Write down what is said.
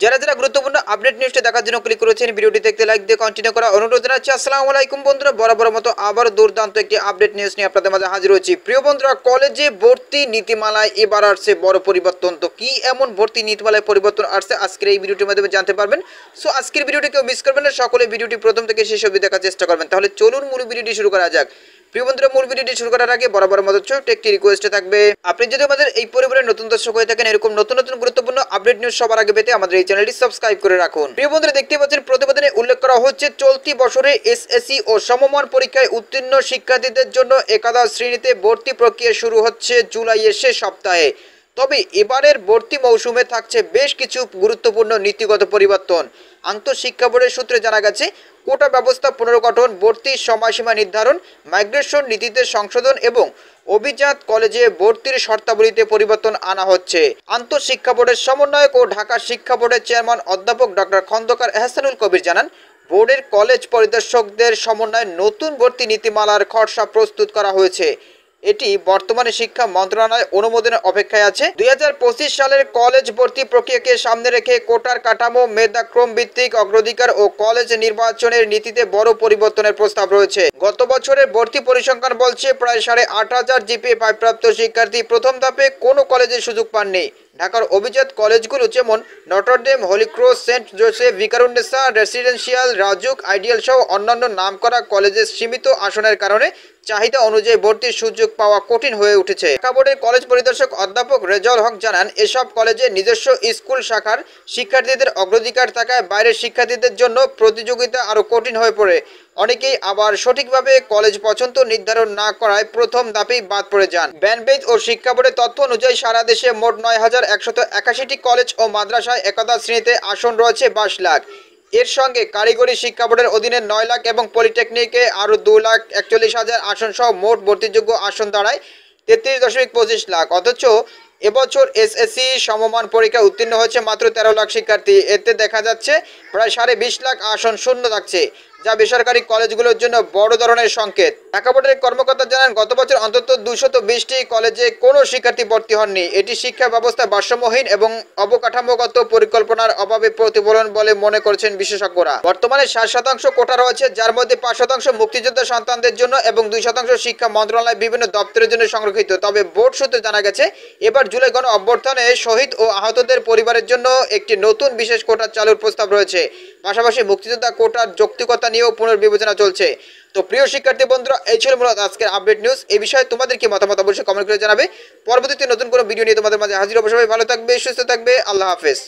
যারা যারা গুরুত্বপূর্ণ আপডেট নিউজটা দেখার জন্য ক্লিক করেছেন, ভিডিওটি দেখতে লাইক দিয়ে কন্টিনিউ করা অনুরোধ জানাচ্ছি। আসসালামু আলাইকুম বন্ধুরা, বরাবর মতো আবার দুর্দান্ত একটি আপডেট নিউজ নিয়ে আপনাদের মাঝে হাজির হয়েছি। প্রিয় বন্ধুরা, কলেজে ভর্তি নীতিমালায় এবার আসছে বড় পরিবর্তন। তো কি এমন ভর্তি নীতিমালায় পরিবর্তন আসছে আজকের এই ভিডিওটির মাধ্যমে জানতে পারবেন। সো আজকের ভিডিওটি কেউ মিস করবেন না, সকলে ভিডিওটি প্রথম থেকে শেষ অবধি দেখার চেষ্টা করবেন। তাহলে চলুন মূল ভিডিওটি শুরু করা যাক। প্রিয় বন্ধুরা, মূল ভিডিওটি শুরু করার আগে বরাবর মতো ছোট্ট একটি রিকোয়েস্ট থাকবে, আপনি যদি আমাদের এই পরিবারের নতুন দর্শক হয়ে থাকেন, এরকম নতুন নতুন গুরুত্বপূর্ণ আপডেট নিউজ সবার আগে পেতে আমাদের এই চ্যানেলটি সাবস্ক্রাইব করে রাখুন। প্রিয় বন্ধুরা, দেখতে পাচ্ছেন প্রতিবেদনে উল্লেখ করা হচ্ছে চলতি বছরে এসএসসি ও সমমান পরীক্ষায় উত্তীর্ণ শিক্ষার্থীদের জন্য একাদশ শ্রেণীতে ভর্তি প্রক্রিয়া শুরু হচ্ছে জুলাইয়ের শেষ সপ্তাহে। তবে এবারের ভর্তি মৌসুমে থাকছে বেশ কিছু গুরুত্বপূর্ণ নীতিগত পরিবর্তন। আন্তঃশিক্ষা বোর্ডের সূত্রে জানা গেছে, কোটা ব্যবস্থা পুনর্গঠন, ভর্তির সময়সীমা নির্ধারণ, মাইগ্রেশন নীতিতে সংশোধন এবং অভিজাত কলেজে ভর্তির শর্তাবলীতে পরিবর্তন আনা হচ্ছে। আন্তঃশিক্ষা বোর্ডের সমন্বয়ক ও ঢাকা শিক্ষা বোর্ডের চেয়ারম্যান অধ্যাপক ডক্টর খন্দকার এহসানুল কবির জানান, বোর্ডের কলেজ পরিদর্শকদের সমন্বয়ে নতুন ভর্তি নীতিমালার খসড়া প্রস্তুত করা হয়েছে। এটি বর্তমানে শিক্ষা মন্ত্রণালয় অনুমোদনের অপেক্ষায় আছে। 2025 সালের কলেজ ভর্তি প্রক্রিয়াকে সামনে রেখে কোটার কাঠামো, মেধাক্রম ভিত্তিক অগ্রাধিকার ও কলেজ নির্বাচনের নীতিতে বড় পরিবর্তনের প্রস্তাব রয়েছে। গত বছরের ভর্তি পরিসংখ্যান বলছে প্রায় 8,500 জিপিএ প্রাপ্ত শিক্ষার্থী প্রথম ধাপে কোনো কলেজে সুযোগ পাননি। ঢাকার অভিজাত কলেজগুলো যেমন Notre Dame, Holy Cross, Saint Joseph, Viqarunnisa residential, Rajuk, ideal সহ অন্যান্য নামকরা কলেজের সীমিত আসনের কারণে চাহিদা অনুযায়ী ভর্তির সুযোগ পাওয়া কঠিন হয়ে উঠেছে। ঢাকা বোর্ডের কলেজ পরিদর্শক অধ্যাপক রেজাউল হক জানান, এসব কলেজে নিজস্ব স্কুল শাখার শিক্ষার্থীদের অগ্রাধিকার থাকায় বাইরের শিক্ষার্থীদের জন্য প্রতিযোগিতা আরও কঠিন হয়ে পড়ে। অনেকেই আবার সঠিকভাবে কলেজ পছন্দ নির্ধারণ না করায় প্রথম ধাপেই বাদ পড়ে যান। ব্যানবেজ ও শিক্ষা বোর্ডের তথ্য অনুযায়ী সারা দেশে মোট 9,181টি কলেজ ও মাদ্রাসায় একাদশ শ্রেণীতে আসন রয়েছে 22 লাখ। এর সঙ্গে কারিগরি শিক্ষা বোর্ডের অধীনে 9 লাখ এবং পলিটেকনিকে আরও 2,41,000 আসন সহ মোট ভর্তিযোগ্য আসন দাঁড়ায় 33.25 লাখ। অথচ এবছর এসএসসি সমমান পরীক্ষায় উত্তীর্ণ হয়েছে মাত্র 13 লাখ শিক্ষার্থী। এতে দেখা যাচ্ছে প্রায় 20.5 লাখ আসন শূন্য থাকছে, যা বেসরকারি কলেজগুলোর জন্য বড় ধরনের সংকেত। ঢাকা বোর্ডের কর্মকর্তা জানান, গত বছর অন্তত 220টি কলেজে কোনো শিক্ষার্থী ভর্তি হননি। এটি শিক্ষা ব্যবস্থা ভারসাম্যহীন এবং অবকাঠামোগত পরিকল্পনার অভাবে প্রতিফলন বলে মনে করছেন বিশেষজ্ঞরা। বর্তমানে 60% কোটা রয়েছে, যার মধ্যে 5% মুক্তিযোদ্ধা সন্তানদের জন্য এবং 2% শিক্ষা মন্ত্রণালয় বিভিন্ন দপ্তরের জন্য সংরক্ষিত। তবে বোর্ড সূত্রে জানা গেছে, এবার জুলাই গণ অভ্যুত্থানে শহীদ ও আহতদের পরিবারের জন্য একটি নতুন বিশেষ কোটা চালুর প্রস্তাব রয়েছে। পাশাপাশি মুক্তিযোদ্ধা কোটার যৌক্তিকতা নিয়েও পুনর্বিবেচনা চলছে। তো প্রিয় শিক্ষার্থী বন্ধুরা, এই ছিল মূলত আজকের আপডেট নিউজ। এই বিষয়ে তোমাদের কি মতামত অবশ্যই কমেন্ট করে জানাবে। পরবর্তীতে নতুন কোনো ভিডিও নিয়ে তোমাদের মাঝে হাজির হবো। সবাই ভালো থাকবে, সুস্থ থাকবে, আল্লাহ হাফেজ।